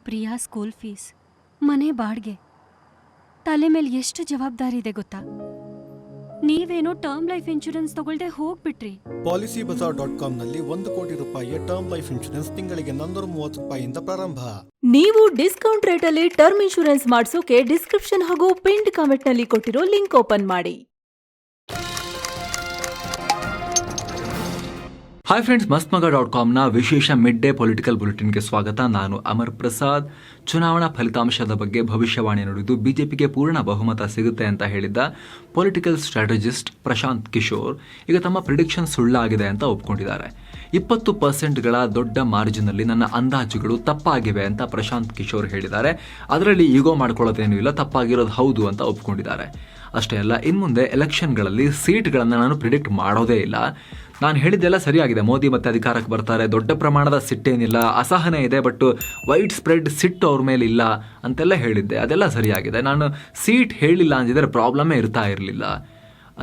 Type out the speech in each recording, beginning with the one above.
Priya school fees, ಮನೆ ಬಾಡ್ಗೆ, ತಲೆ ಮೇಲೆ ಎಷ್ಟು ಜವಾಬ್ದಾರಿ ಇದೆ ಗೊತ್ತಾ? ನೀವೇನೋ ಟರ್ಮ್ ಲೈಫ್ ಇನ್ಶೂರೆನ್ಸ್ ತಗೊಳ್ದೆ ಹೋಗ್ಬಿಟ್ರಿ. PolicyBazaar.com ನಲ್ಲಿ 1 ಕೋಟಿ ರೂಪಾಯಿಯ ಟರ್ಮ್ ಲೈಫ್ ಇನ್ಶೂರೆನ್ಸ್ ತಿಂಗಳಿಗೆ 430 ರೂಪಾಯಿಯಿಂದ ಪ್ರಾರಂಭ. ನೀವು ಡಿಸ್ಕೌಂಟ್ ರೇಟಲ್ಲಿ ಟರ್ಮ್ ಇನ್ಶೂರೆನ್ಸ್ ಮಾಡಿಸೋಕೆ ಡಿಸ್ಕ್ರಿಪ್ಷನ್ ಹಾಗೂ ಪಿನ್ಡ್ ಕಾಮೆಂಟ್ ನಲ್ಲಿ ಕೊಟ್ಟಿರೋ ಲಿಂಕ್ ಓಪನ್ ಮಾಡಿ. ಹಾಯ್ ಫ್ರೆಂಡ್ಸ್, ಮಸ್ತ್ಮಗ.ಕಾಮ್ನ ವಿಶೇಷ ಮಿಡ್ ಡೇ ಪೊಲಿಟಿಕಲ್ ಬುಲೆಟಿನ್ಗೆ ಸ್ವಾಗತ. ನಾನು ಅಮರ್ ಪ್ರಸಾದ್. ಚುನಾವಣಾ ಫಲಿತಾಂಶದ ಬಗ್ಗೆ ಭವಿಷ್ಯವಾಣಿ ನುಡಿದು ಬಿಜೆಪಿಗೆ ಪೂರ್ಣ ಬಹುಮತ ಸಿಗುತ್ತೆ ಅಂತ ಹೇಳಿದ್ದ ಪೊಲಿಟಿಕಲ್ ಸ್ಟ್ರಾಟಜಿಸ್ಟ್ ಪ್ರಶಾಂತ್ ಕಿಶೋರ್ ಈಗ ತಮ್ಮ ಪ್ರಿಡಿಕ್ಷನ್ ಸುಳ್ಳಾಗಿದೆ ಅಂತ ಒಪ್ಕೊಂಡಿದ್ದಾರೆ. 20%ಗಳ ದೊಡ್ಡ ಮಾರ್ಜಿನಲ್ಲಿ ನನ್ನ ಅಂದಾಜುಗಳು ತಪ್ಪಾಗಿವೆ ಅಂತ ಪ್ರಶಾಂತ್ ಕಿಶೋರ್ ಹೇಳಿದ್ದಾರೆ. ಅದರಲ್ಲಿ ಈಗೋ ಮಾಡ್ಕೊಳ್ಳೋದೇನೂ ಇಲ್ಲ, ತಪ್ಪಾಗಿರೋದು ಹೌದು ಅಂತ ಒಪ್ಕೊಂಡಿದ್ದಾರೆ. ಅಷ್ಟೇ ಅಲ್ಲ, ಇನ್ಮುಂದೆ ಎಲೆಕ್ಷನ್ಗಳಲ್ಲಿ ಸೀಟ್ಗಳನ್ನು ನಾನು ಪ್ರಿಡಿಕ್ಟ್ ಮಾಡೋದೇ ಇಲ್ಲ. ನಾನು ಹೇಳಿದ್ದೆಲ್ಲ ಸರಿಯಾಗಿದೆ. ಮೋದಿ ಮತ್ತೆ ಅಧಿಕಾರಕ್ಕೆ ಬರ್ತಾರೆ, ದೊಡ್ಡ ಪ್ರಮಾಣದ ಸಿಟ್ಟೇನಿಲ್ಲ, ಅಸಹನೆ ಇದೆ, ಬಟ್ ವೈಡ್ ಸ್ಪ್ರೆಡ್ ಸಿಟ್ಟು ಅವ್ರ ಮೇಲೆ ಇಲ್ಲ ಅಂತೆಲ್ಲ ಹೇಳಿದ್ದೆ. ಅದೆಲ್ಲ ಸರಿಯಾಗಿದೆ. ನಾನು ಸೀಟ್ ಹೇಳಿಲ್ಲ ಅಂದಿದ್ರೆ ಪ್ರಾಬ್ಲಮೇ ಇರ್ತಾ ಇರಲಿಲ್ಲ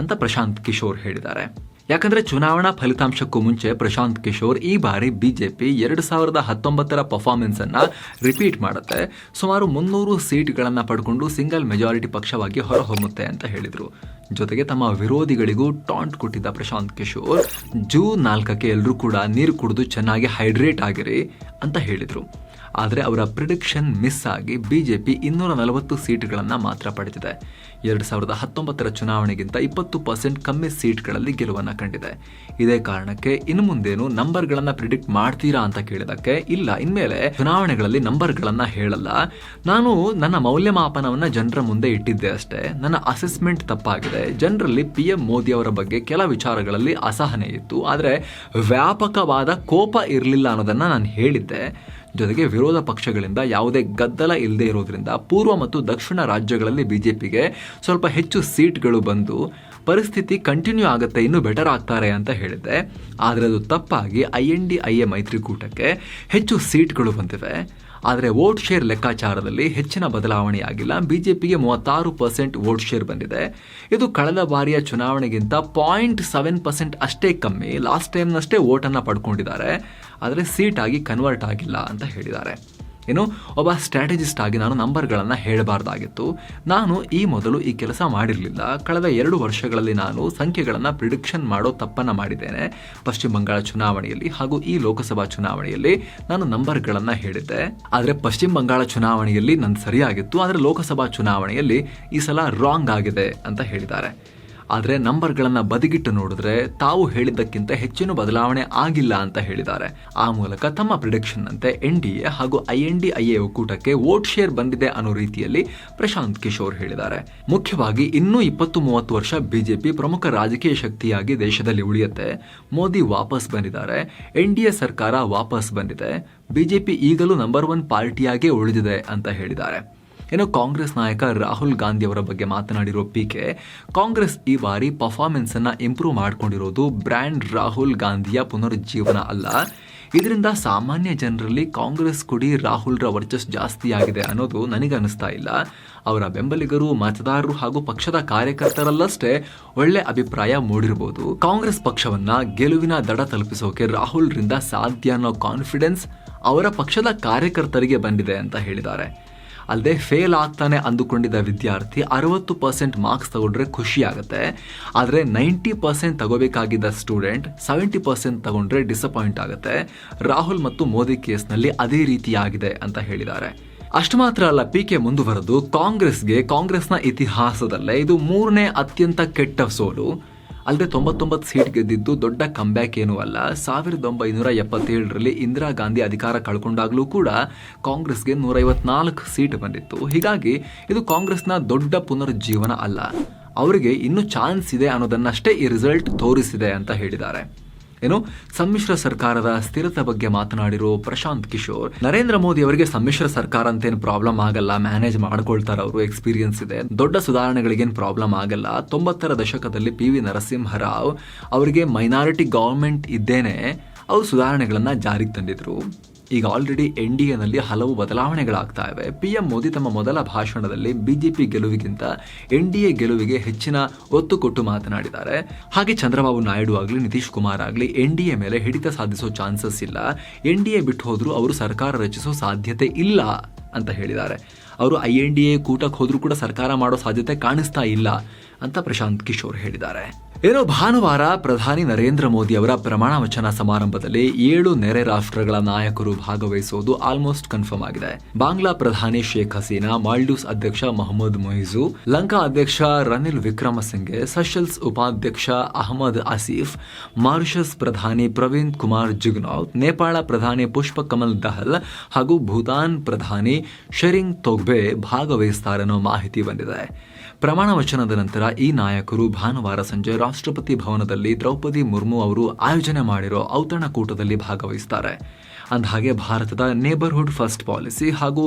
ಅಂತ ಪ್ರಶಾಂತ್ ಕಿಶೋರ್ ಹೇಳಿದ್ದಾರೆ. ಯಾಕಂದ್ರೆ ಚುನಾವಣಾ ಫಲಿತಾಂಶಕ್ಕೂ ಮುಂಚೆ ಪ್ರಶಾಂತ್ ಕಿಶೋರ್ ಈ ಬಾರಿ ಬಿಜೆಪಿ 2019ರ ಪರ್ಫಾರ್ಮೆನ್ಸ್ ಅನ್ನ ರಿಪೀಟ್ ಮಾಡುತ್ತೆ, ಸುಮಾರು 300 ಸೀಟ್ಗಳನ್ನು ಪಡ್ಕೊಂಡು ಸಿಂಗಲ್ ಮೆಜಾರಿಟಿ ಪಕ್ಷವಾಗಿ ಹೊರಹೊಮ್ಮುತ್ತೆ ಅಂತ ಹೇಳಿದರು. ಜೊತೆಗೆ ತಮ್ಮ ವಿರೋಧಿಗಳಿಗೂ ಟಾಂಟ್ ಕೊಟ್ಟಿದ್ದ ಪ್ರಶಾಂತ್ ಕಿಶೋರ್ ಜೂನ್ 4ಕ್ಕೆ ಎಲ್ಲರೂ ಕೂಡ ನೀರು ಕುಡಿದು ಚೆನ್ನಾಗಿ ಹೈಡ್ರೇಟ್ ಆಗಿರಿ ಅಂತ ಹೇಳಿದರು. ಆದರೆ ಅವರ ಪ್ರಿಡಿಕ್ಷನ್ ಮಿಸ್ ಆಗಿ ಬಿಜೆಪಿ 240 ಸೀಟ್ಗಳನ್ನು ಮಾತ್ರ ಪಡೆದಿದೆ. 2019ರ ಚುನಾವಣೆಗಿಂತ 20% ಕಮ್ಮಿ ಸೀಟ್ಗಳಲ್ಲಿ ಗೆಲುವನ್ನು ಕಂಡಿದೆ. ಇದೇ ಕಾರಣಕ್ಕೆ ಇನ್ನು ಮುಂದೇನು ನಂಬರ್ಗಳನ್ನು ಪ್ರಿಡಿಕ್ಟ್ ಮಾಡ್ತೀರಾ ಅಂತ ಕೇಳಿದಕ್ಕೆ, ಇಲ್ಲ, ಇನ್ಮೇಲೆ ಚುನಾವಣೆಗಳಲ್ಲಿ ನಂಬರ್ಗಳನ್ನು ಹೇಳಲ್ಲ, ನಾನು ನನ್ನ ಮೌಲ್ಯಮಾಪನವನ್ನು ಜನರ ಮುಂದೆ ಇಟ್ಟಿದ್ದೆ ಅಷ್ಟೇ. ನನ್ನ ಅಸೆಸ್ಮೆಂಟ್ ತಪ್ಪಾಗಿದೆ. ಜನರಲ್ಲಿ PM ಮೋದಿ ಅವರ ಬಗ್ಗೆ ಕೆಲ ವಿಚಾರಗಳಲ್ಲಿ ಅಸಹನೆ ಇತ್ತು, ಆದರೆ ವ್ಯಾಪಕವಾದ ಕೋಪ ಇರಲಿಲ್ಲ ಅನ್ನೋದನ್ನು ನಾನು ಹೇಳಿದ್ದೆ. ಜೊತೆಗೆ ವಿರೋಧ ಪಕ್ಷಗಳಿಂದ ಯಾವುದೇ ಗದ್ದಲ ಇಲ್ಲದೆ ಇರೋದ್ರಿಂದ ಪೂರ್ವ ಮತ್ತು ದಕ್ಷಿಣ ರಾಜ್ಯಗಳಲ್ಲಿ ಬಿಜೆಪಿಗೆ ಸ್ವಲ್ಪ ಹೆಚ್ಚು ಸೀಟ್ಗಳು ಬಂದು ಪರಿಸ್ಥಿತಿ ಕಂಟಿನ್ಯೂ ಆಗುತ್ತೆ, ಇನ್ನೂ ಬೆಟರ್ ಆಗ್ತಾರೆ ಅಂತ ಹೇಳಿದ್ದೆ. ಆದರೆ ಅದು ತಪ್ಪಾಗಿ INDIA ಮೈತ್ರಿಕೂಟಕ್ಕೆ ಹೆಚ್ಚು ಸೀಟ್ಗಳು ಬಂದಿವೆ. ಆದರೆ ವೋಟ್ ಶೇರ್ ಲೆಕ್ಕಾಚಾರದಲ್ಲಿ ಹೆಚ್ಚಿನ ಬದಲಾವಣೆಯಾಗಿಲ್ಲ. ಬಿಜೆಪಿಗೆ 36% ವೋಟ್ ಶೇರ್ ಬಂದಿದೆ. ಇದು ಕಳೆದ ಬಾರಿಯ ಚುನಾವಣೆಗಿಂತ 0.7% ಅಷ್ಟೇ ಕಮ್ಮಿ. ಲಾಸ್ಟ್ ಟೈಮ್ನಷ್ಟೇ ವೋಟನ್ನು ಪಡ್ಕೊಂಡಿದ್ದಾರೆ, ಆದರೆ ಸೀಟ್ ಆಗಿ ಕನ್ವರ್ಟ್ ಆಗಿಲ್ಲ ಅಂತ ಹೇಳಿದ್ದಾರೆ. ಇನ್ನು ಒಬ್ಬ ಸ್ಟ್ರಾಟಜಿಸ್ಟ್ ಆಗಿ ನಾನು ನಂಬರ್ಗಳನ್ನು ಹೇಳಬಾರ್ದಾಗಿತ್ತು. ನಾನು ಈ ಮೊದಲು ಈ ಕೆಲಸ ಮಾಡಿರಲಿಲ್ಲ. ಕಳೆದ 2 ವರ್ಷಗಳಲ್ಲಿ ನಾನು ಸಂಖ್ಯೆಗಳನ್ನು ಪ್ರಿಡಿಕ್ಷನ್ ಮಾಡೋ ತಪ್ಪನ್ನು ಮಾಡಿದ್ದೇನೆ. ಪಶ್ಚಿಮ ಬಂಗಾಳ ಚುನಾವಣೆಯಲ್ಲಿ ಹಾಗೂ ಈ ಲೋಕಸಭಾ ಚುನಾವಣೆಯಲ್ಲಿ ನಾನು ನಂಬರ್ಗಳನ್ನು ಹೇಳಿದ್ದೆ. ಆದರೆ ಪಶ್ಚಿಮ ಬಂಗಾಳ ಚುನಾವಣೆಯಲ್ಲಿ ನಂದು ಸರಿಯಾಗಿತ್ತು, ಆದರೆ ಲೋಕಸಭಾ ಚುನಾವಣೆಯಲ್ಲಿ ಈ ಸಲ ರಾಂಗ್ ಆಗಿದೆ ಅಂತ ಹೇಳಿದ್ದಾರೆ. ಆದರೆ ನಂಬರ್ಗಳನ್ನು ಬದಿಗಿಟ್ಟು ನೋಡಿದ್ರೆ ತಾವು ಹೇಳಿದ್ದಕ್ಕಿಂತ ಹೆಚ್ಚಿನ ಬದಲಾವಣೆ ಆಗಿಲ್ಲ ಅಂತ ಹೇಳಿದ್ದಾರೆ. ಆ ಮೂಲಕ ತಮ್ಮ ಪ್ರಿಡಿಕ್ಷನ್ ಅಂತೆ NDA ಹಾಗೂ INDIA ಒಕ್ಕೂಟಕ್ಕೆ ವೋಟ್ ಶೇರ್ ಬಂದಿದೆ ಅನ್ನೋ ರೀತಿಯಲ್ಲಿ ಪ್ರಶಾಂತ್ ಕಿಶೋರ್ ಹೇಳಿದ್ದಾರೆ. ಮುಖ್ಯವಾಗಿ ಇನ್ನೂ 20-30 ವರ್ಷ ಬಿಜೆಪಿ ಪ್ರಮುಖ ರಾಜಕೀಯ ಶಕ್ತಿಯಾಗಿ ದೇಶದಲ್ಲಿ ಉಳಿಯುತ್ತೆ. ಮೋದಿ ವಾಪಸ್ ಬಂದಿದ್ದಾರೆ, NDA ಸರ್ಕಾರ ವಾಪಸ್ ಬಂದಿದೆ, ಬಿಜೆಪಿ ಈಗಲೂ ನಂಬರ್ 1 ಪಾರ್ಟಿಯಾಗೇ ಉಳಿದಿದೆ ಅಂತ ಹೇಳಿದ್ದಾರೆ. ಇನ್ನು ಕಾಂಗ್ರೆಸ್ ನಾಯಕ ರಾಹುಲ್ ಗಾಂಧಿ ಅವರ ಬಗ್ಗೆ ಮಾತನಾಡಿರೋ PK, ಕಾಂಗ್ರೆಸ್ ಈ ಬಾರಿ ಪರ್ಫಾರ್ಮೆನ್ಸ್ ಅನ್ನ ಇಂಪ್ರೂವ್ ಮಾಡಿಕೊಂಡಿರೋದು ಬ್ರ್ಯಾಂಡ್ ರಾಹುಲ್ ಗಾಂಧಿಯ ಪುನರುಜ್ಜೀವನ ಅಲ್ಲ. ಇದರಿಂದ ಸಾಮಾನ್ಯ ಜನರಲ್ಲಿ ಕಾಂಗ್ರೆಸ್ ಕೊಡಿ ರಾಹುಲ್ರ ವರ್ಚಸ್ ಜಾಸ್ತಿ ಆಗಿದೆ ಅನ್ನೋದು ನನಗನ್ನಿಸ್ತಾ ಇಲ್ಲ. ಅವರ ಬೆಂಬಲಿಗರು, ಮತದಾರರು ಹಾಗೂ ಪಕ್ಷದ ಕಾರ್ಯಕರ್ತರಲ್ಲಷ್ಟೇ ಒಳ್ಳೆ ಅಭಿಪ್ರಾಯ ಮೂಡಿರಬಹುದು. ಕಾಂಗ್ರೆಸ್ ಪಕ್ಷವನ್ನ ಗೆಲುವಿನ ದಡ ತಲುಪಿಸೋಕೆ ರಾಹುಲ್ರಿಂದ ಸಾಧ್ಯ ಅನ್ನೋ ಕಾನ್ಫಿಡೆನ್ಸ್ ಅವರ ಪಕ್ಷದ ಕಾರ್ಯಕರ್ತರಿಗೆ ಬಂದಿದೆ ಅಂತ ಹೇಳಿದ್ದಾರೆ. ಅಲ್ಲದೆ ಫೇಲ್ ಆಗ್ತಾನೆ ಅಂದುಕೊಂಡಿದ್ದ ವಿದ್ಯಾರ್ಥಿ 60% ಮಾರ್ಕ್ಸ್ ತಗೊಂಡ್ರೆ ಖುಷಿ ಆಗುತ್ತೆ, ಆದರೆ 90% ತಗೋಬೇಕಾಗಿದ್ದ ಸ್ಟೂಡೆಂಟ್ 70% ತಗೊಂಡ್ರೆ ಡಿಸಪಾಯಿಂಟ್ ಆಗುತ್ತೆ. ರಾಹುಲ್ ಮತ್ತು ಮೋದಿ ಕೇಸ್ನಲ್ಲಿ ಅದೇ ರೀತಿಯಾಗಿದೆ ಅಂತ ಹೇಳಿದ್ದಾರೆ. ಅಷ್ಟು ಮಾತ್ರ ಅಲ್ಲ, PK ಮುಂದುವರೆದು ಕಾಂಗ್ರೆಸ್ನ ಇತಿಹಾಸದಲ್ಲೇ ಇದು 3ನೇ ಅತ್ಯಂತ ಕೆಟ್ಟ ಸೋಲು. ಅಲ್ಲದೆ 99 ಸೀಟ್ ಗೆದ್ದಿದ್ದು ದೊಡ್ಡ ಕಂಬ್ಯಾಕ್ ಏನೂ ಅಲ್ಲ. 1977ರಲ್ಲಿ ಇಂದಿರಾ ಗಾಂಧಿ ಅಧಿಕಾರ ಕಳ್ಕೊಂಡಾಗಲೂ ಕೂಡ ಕಾಂಗ್ರೆಸ್ಗೆ 154 ಸೀಟ್ ಬಂದಿತ್ತು. ಹೀಗಾಗಿ ಇದು ಕಾಂಗ್ರೆಸ್ನ ದೊಡ್ಡ ಪುನರುಜ್ಜೀವನ ಅಲ್ಲ, ಅವರಿಗೆ ಇನ್ನೂ ಚಾನ್ಸ್ ಇದೆ ಅನ್ನೋದನ್ನಷ್ಟೇ ಈ ರಿಸಲ್ಟ್ ತೋರಿಸಿದೆ ಅಂತ ಹೇಳಿದ್ದಾರೆ. ಏನು ಸಮ್ಮಿಶ್ರ ಸರ್ಕಾರದ ಸ್ಥಿರತೆ ಬಗ್ಗೆ ಮಾತನಾಡಿರೋ ಪ್ರಶಾಂತ್ ಕಿಶೋರ್, ನರೇಂದ್ರ ಮೋದಿ ಅವರಿಗೆ ಸಮ್ಮಿಶ್ರ ಸರ್ಕಾರ ಅಂತೇನು ಪ್ರಾಬ್ಲಮ್ ಆಗಲ್ಲ, ಮ್ಯಾನೇಜ್ ಮಾಡ್ಕೊಳ್ತಾರೆ, ಅವರು ಎಕ್ಸ್ಪೀರಿಯನ್ಸ್ ಇದೆ, ದೊಡ್ಡ ಸುಧಾರಣೆಗಳಿಗೇನು ಪ್ರಾಬ್ಲಮ್ ಆಗಲ್ಲ. 90ರ ದಶಕದಲ್ಲಿ PV ನರಸಿಂಹರಾವ್ ಅವರಿಗೆ ಮೈನಾರಿಟಿ ಗವರ್ಮೆಂಟ್ ಇದ್ದೇನೆ ಅವರು ಸುಧಾರಣೆಗಳನ್ನ ಜಾರಿಗೆ ತಂದಿದ್ರು. ಈಗ ಆಲ್ರೆಡಿ ಎನ್ಡಿಎನಲ್ಲಿ ಹಲವು ಬದಲಾವಣೆಗಳಾಗ್ತಾ ಇವೆ. ಪಿಎಂ ಮೋದಿ ತಮ್ಮ ಮೊದಲ ಭಾಷಣದಲ್ಲಿ ಬಿಜೆಪಿ ಗೆಲುವಿಗಿಂತ ಎನ್ಡಿಎ ಗೆಲುವಿಗೆ ಹೆಚ್ಚಿನ ಒತ್ತು ಕೊಟ್ಟು ಮಾತನಾಡಿದ್ದಾರೆ. ಹಾಗೆ ಚಂದ್ರಬಾಬು ನಾಯ್ಡು ಆಗಲಿ ನಿತೀಶ್ ಕುಮಾರ್ ಆಗಲಿ ಎನ್ಡಿಎ ಮೇಲೆ ಹಿಡಿತ ಸಾಧಿಸೋ ಚಾನ್ಸಸ್ ಇಲ್ಲ, ಎನ್ಡಿಎ ಬಿಟ್ಟು ಹೋದ್ರೂ ಅವರು ಸರ್ಕಾರ ರಚಿಸೋ ಸಾಧ್ಯತೆ ಇಲ್ಲ ಅಂತ ಹೇಳಿದ್ದಾರೆ. ಅವರು INDA ಕೂಟಕ್ಕೆ ಹೋದ್ರೂ ಕೂಡ ಸರ್ಕಾರ ಮಾಡೋ ಸಾಧ್ಯತೆ ಕಾಣಿಸ್ತಾ ಇಲ್ಲ ಅಂತ ಪ್ರಶಾಂತ್ ಕಿಶೋರ್ ಹೇಳಿದ್ದಾರೆ. ಏನೋ ಭಾನುವಾರ ಪ್ರಧಾನಿ ನರೇಂದ್ರ ಮೋದಿ ಅವರ ಪ್ರಮಾಣ ವಚನ ಸಮಾರಂಭದಲ್ಲಿ 7 ನೆರೆ ರಾಷ್ಟ್ರಗಳ ನಾಯಕರು ಭಾಗವಹಿಸುವುದು ಆಲ್ಮೋಸ್ಟ್ ಕನ್ಫರ್ಮ್ ಆಗಿದೆ. ಬಾಂಗ್ಲಾ ಪ್ರಧಾನಿ ಶೇಖ್ ಹಸೀನಾ, ಮಾಲ್ಡೀವ್ಸ್ ಅಧ್ಯಕ್ಷ ಮೊಹಮ್ಮದ್ ಮೊಯಿಜು, ಲಂಕಾ ಅಧ್ಯಕ್ಷ ರನಿಲ್ ವಿಕ್ರಮಸಿಂಘೆ, ಸೆಷಲ್ಸ್ ಉಪಾಧ್ಯಕ್ಷ ಅಹಮದ್ ಆಸಿಫ್, ಮಾರಿಷಸ್ ಪ್ರಧಾನಿ ಪ್ರವೀಣ್ ಕುಮಾರ್ ಜುಗ್ನೌತ್, ನೇಪಾಳ ಪ್ರಧಾನಿ ಪುಷ್ಪ ಕಮಲ್ ದಹಲ್ ಹಾಗೂ ಭೂತಾನ್ ಪ್ರಧಾನಿ ಶೆರಿಂಗ್ ತೊಗ್ಬೆ ಭಾಗವಹಿಸುತ್ತಾರೆ ಅನ್ನೋ ಮಾಹಿತಿ ಬಂದಿದೆ. ಪ್ರಮಾಣ ವಚನದ ನಂತರ ಈ ನಾಯಕರು ಭಾನುವಾರ ಸಂಜೆ ರಾಷ್ಟ್ರಪತಿ ಭವನದಲ್ಲಿ ದ್ರೌಪದಿ ಮುರ್ಮು ಅವರು ಆಯೋಜನೆ ಮಾಡಿರೋ ಔತಣಕೂಟದಲ್ಲಿ ಭಾಗವಹಿಸುತ್ತಾರೆ. ಅಂದಹಾಗೆ ಭಾರತದ ನೇಬರ್ಹುಡ್ ಫಸ್ಟ್ ಪಾಲಿಸಿ ಹಾಗೂ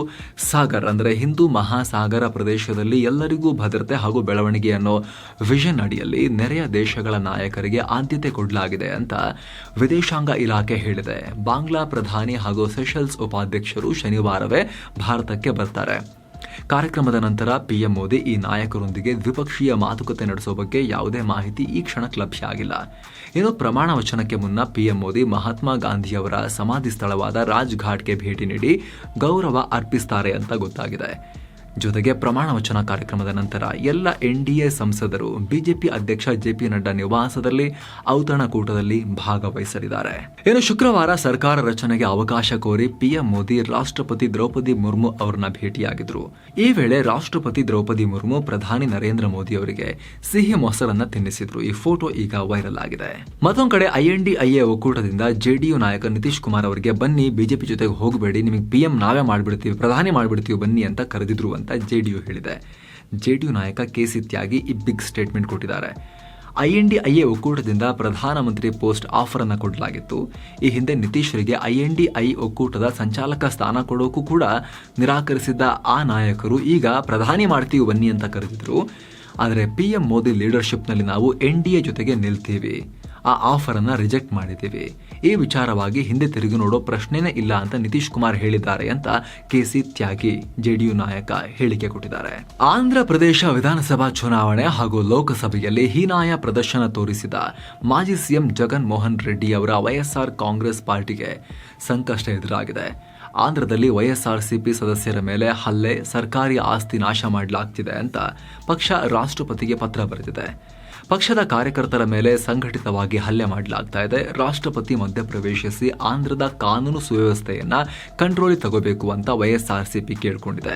ಸಾಗರ್ ಅಂದರೆ ಹಿಂದೂ ಮಹಾಸಾಗರ ಪ್ರದೇಶದಲ್ಲಿ ಎಲ್ಲರಿಗೂ ಭದ್ರತೆ ಹಾಗೂ ಬೆಳವಣಿಗೆ ಅನ್ನೋ ವಿಷನ್ ಅಡಿಯಲ್ಲಿ ನೆರೆಯ ದೇಶಗಳ ನಾಯಕರಿಗೆ ಆದ್ಯತೆ ಕೊಡಲಾಗಿದೆ ಅಂತ ವಿದೇಶಾಂಗ ಇಲಾಖೆ ಹೇಳಿದೆ. ಬಾಂಗ್ಲಾ ಪ್ರಧಾನಿ ಹಾಗೂ ಸೆಷಲ್ಸ್ ಉಪಾಧ್ಯಕ್ಷರು ಶನಿವಾರವೇ ಭಾರತಕ್ಕೆ ಬರ್ತಾರೆ. ಕಾರ್ಯಕ್ರಮದ ನಂತರ ಪಿಎಂ ಮೋದಿ ಈ ನಾಯಕರೊಂದಿಗೆ ದ್ವಿಪಕ್ಷೀಯ ಮಾತುಕತೆ ನಡೆಸೋ ಬಗ್ಗೆ ಯಾವುದೇ ಮಾಹಿತಿ ಈ ಕ್ಷಣಕ್ಕೆ ಲಭ್ಯ ಆಗಿಲ್ಲ. ಇನ್ನು ಪ್ರಮಾಣ ವಚನಕ್ಕೆ ಮುನ್ನ ಪಿಎಂ ಮೋದಿ ಮಹಾತ್ಮ ಗಾಂಧಿಯವರ ಸಮಾಧಿ ಸ್ಥಳವಾದ ರಾಜ್ ಘಾಟ್ಗೆ ಭೇಟಿ ನೀಡಿ ಗೌರವ ಅರ್ಪಿಸುತ್ತಾರೆ ಅಂತ ಗೊತ್ತಾಗಿದೆ. ಜೊತೆಗೆ ಪ್ರಮಾಣ ವಚನ ಕಾರ್ಯಕ್ರಮದ ನಂತರ ಎಲ್ಲ ಎನ್ಡಿಎ ಸಂಸದರು ಬಿಜೆಪಿ ಅಧ್ಯಕ್ಷ ಜೆಪಿ ನಡ್ಡಾ ನಿವಾಸದಲ್ಲಿ ಔತಣಕೂಟದಲ್ಲಿ ಭಾಗವಹಿಸಲಿದ್ದಾರೆ. ಇನ್ನು ಶುಕ್ರವಾರ ಸರ್ಕಾರ ರಚನೆಗೆ ಅವಕಾಶ ಕೋರಿ ಪಿಎಂ ಮೋದಿ ರಾಷ್ಟ್ರಪತಿ ದ್ರೌಪದಿ ಮುರ್ಮು ಅವರನ್ನ ಭೇಟಿಯಾಗಿದ್ರು. ಈ ವೇಳೆ ರಾಷ್ಟ್ರಪತಿ ದ್ರೌಪದಿ ಮುರ್ಮು ಪ್ರಧಾನಿ ನರೇಂದ್ರ ಮೋದಿ ಅವರಿಗೆ ಸಿಹಿ ಮೊಸರನ್ನ ತಿನ್ನಿಸಿದ್ರು. ಈ ಫೋಟೋ ಈಗ ವೈರಲ್ ಆಗಿದೆ. ಮತ್ತೊಂದು ಕಡೆ INDIA ಒಕ್ಕೂಟದಿಂದ ಜೆಡಿಯು ನಾಯಕ ನಿತೀಶ್ ಕುಮಾರ್ ಅವರಿಗೆ ಬನ್ನಿ ಬಿಜೆಪಿ ಜೊತೆಗೆ ಹೋಗಬೇಡಿ, ನಿಮಗೆ ಪಿಎಂ ನಾವೇ ಮಾಡ್ಬಿಡ್ತೀವಿ, ಪ್ರಧಾನಿ ಮಾಡ್ಬಿಡ್ತೀವಿ ಬನ್ನಿ ಅಂತ ಕರೆದಿದ್ರು ಅಂತ ಜೆಡಿಯು ಹೇಳಿದೆ. ಜೆಡಿಯು ನಾಯಕ KC ತ್ಯಾಗಿ ಈ ಬಿಗ್ ಸ್ಟೇಟ್ಮೆಂಟ್ ಕೊಟ್ಟಿದ್ದಾರೆ. INDIA ಒಕ್ಕೂಟದಿಂದ ಪ್ರಧಾನಮಂತ್ರಿ ಪೋಸ್ಟ್ ಆಫರ್ ಅನ್ನು ಕೊಡಲಾಗಿತ್ತು. ಈ ಹಿಂದೆ ನಿತೀಶ್ರಿಗೆ INDI ಒಕ್ಕೂಟದ ಸಂಚಾಲಕ ಸ್ಥಾನ ಕೊಡೋಕ್ಕೂ ಕೂಡ ನಿರಾಕರಿಸಿದ್ದ ಆ ನಾಯಕರು ಈಗ ಪ್ರಧಾನಿ ಮಾಡ್ತೀವಿ ಬನ್ನಿ ಅಂತ ಕರೆದಿದ್ರು. ಆದರೆ ಪಿಎಂ ಮೋದಿ ಲೀಡರ್ಶಿಪ್ನಲ್ಲಿ ನಾವು NDA ಜೊತೆಗೆ ನಿಲ್ತೀವಿ, ಆ ಆಫರ್ ಅನ್ನ ರಿಜೆಕ್ಟ್ ಮಾಡಿದ್ದೀವಿ, ಈ ವಿಚಾರವಾಗಿ ಹಿಂದೆ ತಿರುಗಿ ನೋಡೋ ಪ್ರಶ್ನೆನೇ ಇಲ್ಲ ಅಂತ ನಿತೀಶ್ ಕುಮಾರ್ ಹೇಳಿದ್ದಾರೆ ಅಂತ KC ತ್ಯಾಗಿ ಜೆಡಿಯು ನಾಯಕ ಹೇಳಿಕೆ ಕೊಟ್ಟಿದ್ದಾರೆ. ಆಂಧ್ರ ಪ್ರದೇಶ ವಿಧಾನಸಭಾ ಚುನಾವಣೆ ಹಾಗೂ ಲೋಕಸಭೆಯಲ್ಲಿ ಹೀನಾಯ ಪ್ರದರ್ಶನ ತೋರಿಸಿದ ಮಾಜಿ ಸಿಎಂ ಜಗನ್ ಮೋಹನ್ ರೆಡ್ಡಿ ಅವರ YSR ಕಾಂಗ್ರೆಸ್ ಪಾರ್ಟಿಗೆ ಸಂಕಷ್ಟ ಎದುರಾಗಿದೆ. ಆಂಧ್ರದಲ್ಲಿ YSRCP ಸದಸ್ಯರ ಮೇಲೆ ಹಲ್ಲೆ, ಸರ್ಕಾರಿ ಆಸ್ತಿ ನಾಶ ಮಾಡಲಾಗ್ತಿದೆ ಅಂತ ಪಕ್ಷ ರಾಷ್ಟ್ರಪತಿಗೆ ಪತ್ರ ಬರೆದಿದೆ. ಪಕ್ಷದ ಕಾರ್ಯಕರ್ತರ ಮೇಲೆ ಸಂಘಟಿತವಾಗಿ ಹಲ್ಲೆ ಮಾಡಲಾಗ್ತಾ ಇದೆ. ರಾಷ್ಟ್ರಪತಿ ಮಧ್ಯಪ್ರವೇಶಿಸಿ ಆಂಧ್ರದ ಕಾನೂನು ಸುವ್ಯವಸ್ಥೆಯನ್ನ ಕಂಟ್ರೋಲಿಗೆ ತಗೋಬೇಕು ಅಂತ YSRCP ಕೇಳಿಕೊಂಡಿದೆ.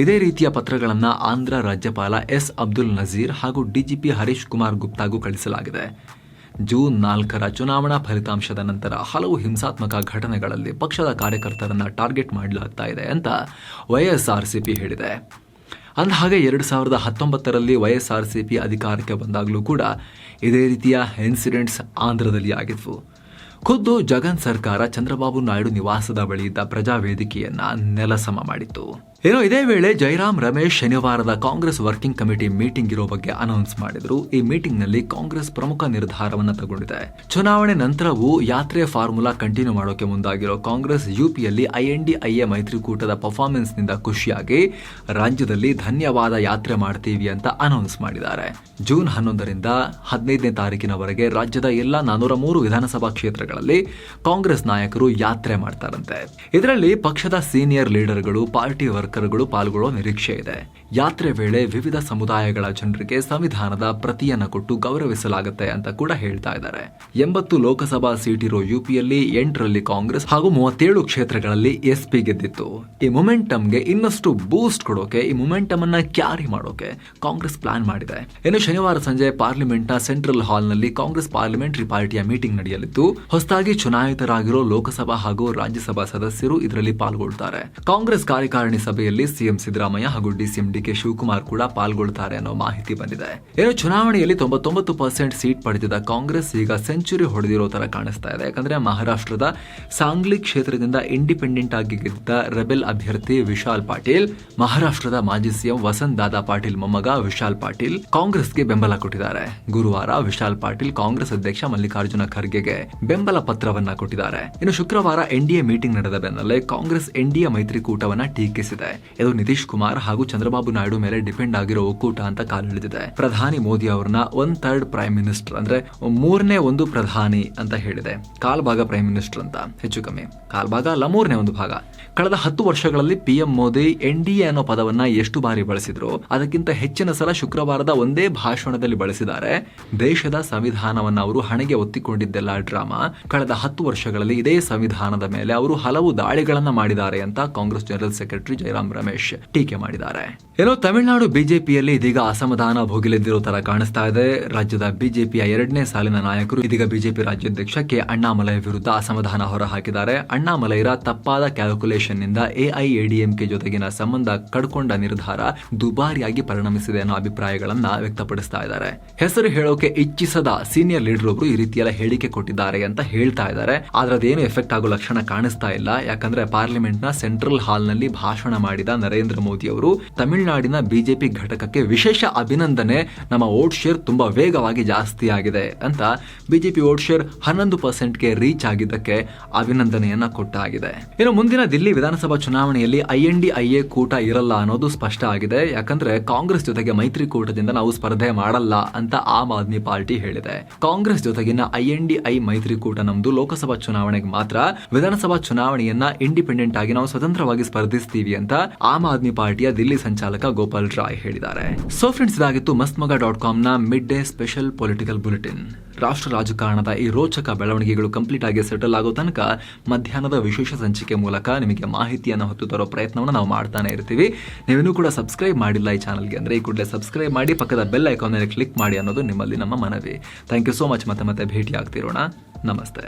ಇದೇ ರೀತಿಯ ಪತ್ರಗಳನ್ನು ಆಂಧ್ರ ರಾಜ್ಯಪಾಲ S ಅಬ್ದುಲ್ ನಜೀರ್ ಹಾಗೂ DGP ಹರೀಶ್ ಕುಮಾರ್ ಗುಪ್ತಾಗೂ ಕಳಿಸಲಾಗಿದೆ. ಜೂನ್ 4ರ ಚುನಾವಣಾ ಫಲಿತಾಂಶದ ನಂತರ ಹಲವು ಹಿಂಸಾತ್ಮಕ ಘಟನೆಗಳಲ್ಲಿ ಪಕ್ಷದ ಕಾರ್ಯಕರ್ತರನ್ನ ಟಾರ್ಗೆಟ್ ಮಾಡಲಾಗ್ತಾ ಇದೆ ಅಂತ YSRCP ಹೇಳಿದೆ. ಅಂದಹಾಗೆ 2019ರಲ್ಲಿ YSRCP ಅಧಿಕಾರಕ್ಕೆ ಬಂದಾಗಲೂ ಕೂಡ ಇದೇ ರೀತಿಯ ಇನ್ಸಿಡೆಂಟ್ಸ್ ಆಂಧ್ರದಲ್ಲಿ ಆಗಿದ್ವು. ಖುದ್ದು ಜಗನ್ ಸರ್ಕಾರ ಚಂದ್ರಬಾಬು ನಾಯ್ಡು ನಿವಾಸದ ಬಳಿ ಇದ್ದ ಪ್ರಜಾವೇದಿಕೆಯನ್ನ ನೆಲಸಮ ಮಾಡಿತ್ತು. ಏನೋ ಇದೇ ವೇಳೆ ಜೈರಾಮ್ ರಮೇಶ್ ಶನಿವಾರದ ಕಾಂಗ್ರೆಸ್ ವರ್ಕಿಂಗ್ ಕಮಿಟಿ ಮೀಟಿಂಗ್ ಇರೋ ಬಗ್ಗೆ ಅನೌನ್ಸ್ ಮಾಡಿದ್ರು. ಈ ಮೀಟಿಂಗ್ ನಲ್ಲಿ ಕಾಂಗ್ರೆಸ್ ಪ್ರಮುಖ ನಿರ್ಧಾರವನ್ನ ತಗೊಂಡಿದೆ. ಚುನಾವಣೆ ನಂತರವೂ ಯಾತ್ರೆ ಫಾರ್ಮುಲಾ ಕಂಟಿನ್ಯೂ ಮಾಡೋಕೆ ಮುಂದಾಗಿರೋ ಕಾಂಗ್ರೆಸ್ UPಯಲ್ಲಿ INDIA ಮೈತ್ರಿಕೂಟದ ಪರ್ಫಾರ್ಮೆನ್ಸ್ ನಿಂದ ಖುಷಿಯಾಗಿ ರಾಜ್ಯದಲ್ಲಿ ಧನ್ಯವಾದ ಯಾತ್ರೆ ಮಾಡ್ತೀವಿ ಅಂತ ಅನೌನ್ಸ್ ಮಾಡಿದ್ದಾರೆ. ಜೂನ್ 11ರಿಂದ 15ನೇ ತಾರೀಕಿನವರೆಗೆ ರಾಜ್ಯದ ಎಲ್ಲ 403 ವಿಧಾನಸಭಾ ಕ್ಷೇತ್ರಗಳಲ್ಲಿ ಕಾಂಗ್ರೆಸ್ ನಾಯಕರು ಯಾತ್ರೆ ಮಾಡ್ತಾರಂತೆ. ಇದರಲ್ಲಿ ಪಕ್ಷದ ಸೀನಿಯರ್ ಲೀಡರ್ಗಳು, ಪಾರ್ಟಿ ವರ್ಕರ್ಗಳು ಪಾಲ್ಗೊಳ್ಳೋ ನಿರೀಕ್ಷೆ ಇದೆ. ಯಾತ್ರೆ ವೇಳೆ ವಿವಿಧ ಸಮುದಾಯಗಳ ಜನರಿಗೆ ಸಂವಿಧಾನದ ಪ್ರತಿಯನ್ನ ಕೊಟ್ಟು ಗೌರವಿಸಲಾಗುತ್ತೆ ಅಂತ ಕೂಡ ಹೇಳ್ತಾ ಇದ್ದಾರೆ. 80 ಲೋಕಸಭಾ ಸೀಟ್ ಇರೋ UPಯಲ್ಲಿ 8ರಲ್ಲಿ ಕಾಂಗ್ರೆಸ್ ಹಾಗೂ 37 ಕ್ಷೇತ್ರಗಳಲ್ಲಿ SP ಗೆದ್ದಿತ್ತು. ಈ ಮೊಮೆಂಟಮ್ಗೆ ಇನ್ನಷ್ಟು ಬೂಸ್ಟ್ ಕೊಡೋಕೆ, ಈ ಮೊಮೆಂಟಮ್ ಅನ್ನ ಕ್ಯಾರಿ ಮಾಡೋಕೆ ಕಾಂಗ್ರೆಸ್ ಪ್ಲಾನ್ ಮಾಡಿದೆ. ಇನ್ನು ಶನಿವಾರ ಸಂಜೆ ಪಾರ್ಲಿಮೆಂಟ್ನ ಸೆಂಟ್ರಲ್ ಹಾಲ್ನಲ್ಲಿ ಕಾಂಗ್ರೆಸ್ ಪಾರ್ಲಿಮೆಂಟರಿ ಪಾರ್ಟಿಯ ಮೀಟಿಂಗ್ ನಡೆಯಲಿದ್ದು, ಹೊಸದಾಗಿ ಚುನಾಯಿತರಾಗಿರೋ ಲೋಕಸಭಾ ಹಾಗೂ ರಾಜ್ಯಸಭಾ ಸದಸ್ಯರು ಇದರಲ್ಲಿ ಪಾಲ್ಗೊಳ್ತಾರೆ. ಕಾಂಗ್ರೆಸ್ ಕಾರ್ಯಕಾರಿಣಿ ಸಭೆ ಸಭೆಯಲ್ಲಿ ಸಿಎಂ ಸಿದ್ದರಾಮಯ್ಯ ಹಾಗೂ ಡಿಸಿಎಂ ಡಿಕೆ ಶಿವಕುಮಾರ್ ಕೂಡ ಪಾಲ್ಗೊಳ್ತಾರೆ ಅನ್ನೋ ಮಾಹಿತಿ ಬಂದಿದೆ. ಏನು ಚುನಾವಣೆಯಲ್ಲಿ 99% ಸೀಟ್ ಪಡೆದಿದ್ದ ಕಾಂಗ್ರೆಸ್ ಈಗ ಸೆಂಚುರಿ ಹೊಡೆದಿರೋ ತರ ಕಾಣಿಸ್ತಾ ಇದೆ. ಯಾಕಂದ್ರೆ ಮಹಾರಾಷ್ಟ್ರದ ಸಾಂಗ್ಲಿ ಕ್ಷೇತ್ರದಿಂದ ಇಂಡಿಪೆಂಡೆಂಟ್ ಆಗಿ ಗೆದ್ದ ರೆಬೆಲ್ ಅಭ್ಯರ್ಥಿ ವಿಶಾಲ್ ಪಾಟೀಲ್, ಮಹಾರಾಷ್ಟ್ರದ ಮಾಜಿ ಸಿಎಂ ವಸಂತ್ ದಾದಾ ಪಾಟೀಲ್ ಮೊಮ್ಮಗ ವಿಶಾಲ್ ಪಾಟೀಲ್ ಕಾಂಗ್ರೆಸ್ಗೆ ಬೆಂಬಲ ಕೊಟ್ಟಿದ್ದಾರೆ. ಗುರುವಾರ ವಿಶಾಲ್ ಪಾಟೀಲ್ ಕಾಂಗ್ರೆಸ್ ಅಧ್ಯಕ್ಷ ಮಲ್ಲಿಕಾರ್ಜುನ ಖರ್ಗೆಗೆ ಬೆಂಬಲ ಪತ್ರವನ್ನ ಕೊಟ್ಟಿದ್ದಾರೆ. ಇನ್ನು ಶುಕ್ರವಾರ ಎನ್ಡಿಎ ಮೀಟಿಂಗ್ ನಡೆದ ಬೆನ್ನಲ್ಲೇ ಕಾಂಗ್ರೆಸ್ ಎನ್ಡಿಎ ಮೈತ್ರಿಕೂಟವನ್ನ ಟೀಕಿಸಿದೆ. ಇದು ನಿತೀಶ್ ಕುಮಾರ್ ಹಾಗೂ ಚಂದ್ರಬಾಬು ನಾಯ್ಡು ಮೇಲೆ ಡಿಪೆಂಡ್ ಆಗಿರೋ ಒಕ್ಕೂಟ ಅಂತ ಕಾಲೆಳೆದಿದೆ. ಪ್ರಧಾನಿ ಮೋದಿ ಅವರನ್ನ 1/3 ಪ್ರೈಮ್ ಮಿನಿಸ್ಟರ್ ಅಂದ್ರೆ 3/1 ಪ್ರಧಾನಿ ಅಂತ ಹೇಳಿದೆ. ಕಾಲ್ಭಾಗ ಪ್ರೈಮ್ ಮಿನಿಸ್ಟರ್ ಅಂತ, ಹೆಚ್ಚು ಕಮ್ಮಿ ಕಾಲ್ಭಾಗ ಅಲ್ಲ, 3/1 ಭಾಗ. ಕಳೆದ 10 ವರ್ಷಗಳಲ್ಲಿ ಪಿಎಂ ಮೋದಿ ಎನ್ಡಿಎ ಅನ್ನೋ ಪದವನ್ನ ಎಷ್ಟು ಬಾರಿ ಬಳಸಿದ್ರು ಅದಕ್ಕಿಂತ ಹೆಚ್ಚಿನ ಸಲ ಶುಕ್ರವಾರದ ಒಂದೇ ಭಾಷಣದಲ್ಲಿ ಬಳಸಿದ್ದಾರೆ. ದೇಶದ ಸಂವಿಧಾನವನ್ನ ಅವರು ಹಣೆಗೆ ಒತ್ತಿಕೊಂಡಿದ್ದೆಲ್ಲ ಡ್ರಾಮಾ. ಕಳೆದ 10 ವರ್ಷಗಳಲ್ಲಿ ಇದೇ ಸಂವಿಧಾನದ ಮೇಲೆ ಅವರು ಹಲವು ದಾಳಿಗಳನ್ನ ಮಾಡಿದ್ದಾರೆ ಅಂತ ಕಾಂಗ್ರೆಸ್ ಜನರಲ್ ಸೆಕ್ರೆಟರಿ ಜಯರಾಮ್ ರಮೇಶ್ ಟೀಕೆ ಮಾಡಿದ್ದಾರೆ. ಏನೋ ತಮಿಳುನಾಡು ಬಿಜೆಪಿಯಲ್ಲಿ ಇದೀಗ ಅಸಮಾಧಾನ ಭೋಗಿಲೆದ್ದಿರೋ ತರ ಕಾಣಿಸ್ತಾ ಇದೆ. ರಾಜ್ಯದ ಬಿಜೆಪಿಯ 2ನೇ ಸಾಲಿನ ನಾಯಕರು ಇದೀಗ ಬಿಜೆಪಿ ರಾಜ್ಯಾಧ್ಯಕ್ಷ ಕೆ ಅಣ್ಣಾಮಲೈ ವಿರುದ್ಧ ಅಸಮಾಧಾನ ಹೊರಹಾಕಿದ್ದಾರೆ. ಅಣ್ಣಾಮಲೈರ ತಪ್ಪಾದ ಕ್ಯಾಲ್ಕುಲೇಷನ್ ನಿಂದ ಎಐಎಡಿಎಂಕೆ ಜೊತೆಗಿನ ಸಂಬಂಧ ಕಡ್ಕೊಂಡ ನಿರ್ಧಾರ ದುಬಾರಿಯಾಗಿ ಪರಿಣಮಿಸಿದೆ ಅನ್ನೋ ಅಭಿಪ್ರಾಯಗಳನ್ನ ವ್ಯಕ್ತಪಡಿಸ್ತಾ ಇದ್ದಾರೆ. ಹೆಸರು ಹೇಳೋಕೆ ಇಚ್ಛಿಸದ ಸೀನಿಯರ್ ಲೀಡರ್ ಒಬ್ರು ಈ ರೀತಿಯೆಲ್ಲ ಹೇಳಿಕೆ ಕೊಟ್ಟಿದ್ದಾರೆ ಅಂತ ಹೇಳ್ತಾ ಇದ್ದಾರೆ. ಆದ್ರೆ ಅದೇನು ಎಫೆಕ್ಟ್ ಆಗೋ ಲಕ್ಷಣ ಕಾಣಿಸ್ತಾ ಇಲ್ಲ. ಯಾಕಂದ್ರೆ ಪಾರ್ಲಿಮೆಂಟ್ ನ ಸೆಂಟ್ರಲ್ ಹಾಲ್ ನಲ್ಲಿ ಭಾಷಣ ಮಾಡಿದ ನರೇಂದ್ರ ಮೋದಿ ಅವರು ತಮಿಳುನಾಡಿನ ಬಿಜೆಪಿ ಘಟಕಕ್ಕೆ ವಿಶೇಷ ಅಭಿನಂದನೆ, ನಮ್ಮ ವೋಟ್ ಶೇರ್ ತುಂಬಾ ವೇಗವಾಗಿ ಜಾಸ್ತಿ ಆಗಿದೆ ಅಂತ, ಬಿಜೆಪಿ ವೋಟ್ ಶೇರ್ 11% ರೀಚ್ ಆಗಿದ್ದಕ್ಕೆ ಅಭಿನಂದನೆಯನ್ನ ಕೊಟ್ಟಾಗಿದೆ. ಇನ್ನು ಮುಂದಿನ ದಿಲ್ಲಿ ವಿಧಾನಸಭಾ ಚುನಾವಣೆಯಲ್ಲಿ ಐಎನ್ಡಿಐಎ ಕೂಟ ಇರಲ್ಲ ಅನ್ನೋದು ಸ್ಪಷ್ಟ ಆಗಿದೆ. ಯಾಕಂದ್ರೆ ಕಾಂಗ್ರೆಸ್ ಜೊತೆಗೆ ಮೈತ್ರಿಕೂಟದಿಂದ ನಾವು ಸ್ಪರ್ಧೆ ಮಾಡಲ್ಲ ಅಂತ ಆಮ್ ಆದ್ಮಿ ಪಾರ್ಟಿ ಹೇಳಿದೆ. ಕಾಂಗ್ರೆಸ್ ಜೊತೆಗಿನ ಐಎನ್ಡಿಐ ಮೈತ್ರಿಕೂಟ ನಮ್ದು ಲೋಕಸಭಾ ಚುನಾವಣೆಗೆ ಮಾತ್ರ, ವಿಧಾನಸಭಾ ಚುನಾವಣೆಯನ್ನ ಇಂಡಿಪೆಂಡೆಂಟ್ ಆಗಿ ನಾವು ಸ್ವತಂತ್ರವಾಗಿ ಸ್ಪರ್ಧಿಸ್ತೀವಿ ಅಂತ ಆಮ್ ಆದ್ಮಿ ಪಾರ್ಟಿಯ ದಿಲ್ಲಿ ಸಂಚಾಲಕ ಗೋಪಾಲ್ ರಾಯ್ ಹೇಳಿದ್ದಾರೆ. ಸೊ ಫ್ರೆಂಡ್ಸ್, ಇದಾಗಿತ್ತು ಮಸ್ತ್ಮಗ.com ನ mid day special political bulletin. ರಾಷ್ಟ್ರ ರಾಜಕಾರಣದ ಈ ರೋಚಕ ಬೆಳವಣಿಗೆಗಳು ಕಂಪ್ಲೀಟ್ ಆಗಿ ಸೆಟಲ್ ಆಗೋ ತನಕ ಮಧ್ಯಾಹ್ನದ ವಿಶೇಷ ಸಂಚಿಕೆ ಮೂಲಕ ನಿಮಗೆ ಮಾಹಿತಿಯನ್ನು ಹೊತ್ತು ತರೋ ಪ್ರಯತ್ನವನ್ನು ನಾವು ಮಾಡ್ತಾನೆ ಇರ್ತೀವಿ. ನೀವೇನೂ ಕೂಡ ಸಬ್ಸ್ಕ್ರೈಬ್ ಮಾಡಿಲ್ಲ ಈ ಚಾನಲ್ಗೆ ಅಂದ್ರೆ ಈ ಕೂಡಲೇ ಸಬ್ಸ್ಕ್ರೈಬ್ ಮಾಡಿ, ಪಕ್ಕದ ಬೆಲ್ ಐಕಾನ್ ಮೇಲೆ ಕ್ಲಿಕ್ ಮಾಡಿ ಅನ್ನೋದು ನಿಮ್ಮಲ್ಲಿ ನಮ್ಮ ಮನವಿ. Thank you so much. ಮತ್ತೆ ಭೇಟಿ ಆಗ್ತಿರೋಣ. ನಮಸ್ತೆ.